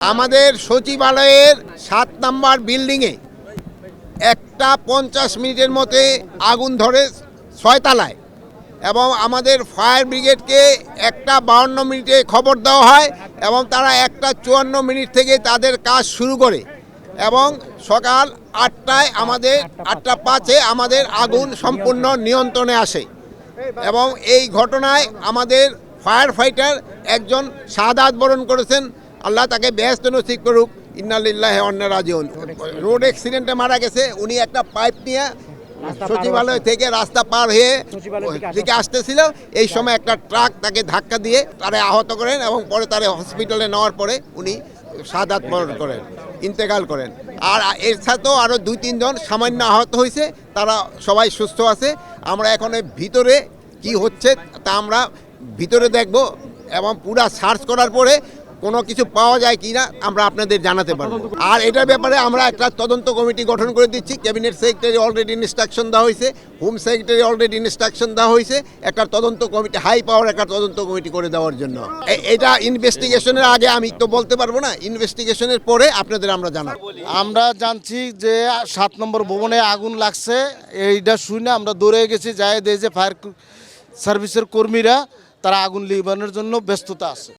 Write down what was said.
আমাদের সচিবালয়ের ৭ নম্বর বিল্ডিংয়ে একটা ৫০ মিনিটের মধ্যে আগুন ধরে ৬ তলায় এবং আমাদের ফায়ার ব্রিগেডকে একটা ৫২ মিনিটে খবর দেওয়া হয় এবং তারা একটা ৫৪ মিনিট থেকে তাদের কাজ শুরু করে এবং সকাল ৮টায় আমাদের ৮টা ৫-এ আমাদের আগুন সম্পূর্ণ নিয়ন্ত্রণে আসে এবং এই ঘটনায় আমাদের ফায়ার ফাইটার একজন শাহাদাত বরণ করেছেন। আল্লাহ তাকে বেহেশত নসিব করুক। ইন্না লিল্লাহি ওয়া ইন্না রাজিউন। রোড অ্যাক্সিডেন্টে মারা গেছে। উনি একটা পাইপ নিয়ে সচিবালয় থেকে রাস্তা পার হয়ে দিকে আসতেছিল, এই সময় একটা ট্রাক তাকে ধাক্কা দিয়ে তারে আহত করেন এবং পরে তারে হসপিটালে নেওয়ার পরে উনি শাহাদাত বরণ করেন, ইন্তেকাল করেন। আর এর সাথেও আরও ২-৩ জন সামান্য আহত হয়েছে, তারা সবাই সুস্থ আছে। আমরা এখন ভিতরে কি হচ্ছে তা আমরা ভিতরে দেখব এবং পুরা সার্চ করার পরে কোনো কিছু পাওয়া যায় কি না আমরা আপনাদের জানাতে পারবো। আর এটার ব্যাপারে আমরা একটা তদন্ত কমিটি গঠন করে দিচ্ছি। ক্যাবিনেট সেক্রেটারি অলরেডি ইনস্ট্রাকশন দেওয়া হয়েছে, হোম সেক্রেটারি অলরেডি ইনস্ট্রাকশন দেওয়া হয়েছে একটা তদন্ত কমিটি, হাই পাওয়ার একটা তদন্ত কমিটি করে দেওয়ার জন্য। এটা ইনভেস্টিগেশনের আগে আমি তো বলতে পারবো না, ইনভেস্টিগেশনের পরে আপনাদের আমরা জানাবো। আমরা জানছি যে ৭ নম্বর ভবনে আগুন লাগছে, এইটা শুনে আমরা দৌড়ে গেছি, যাই দেখি যে ফায়ার সার্ভিসের কর্মীরা তারা আগুন নিবানোর জন্য ব্যস্ততা আছে।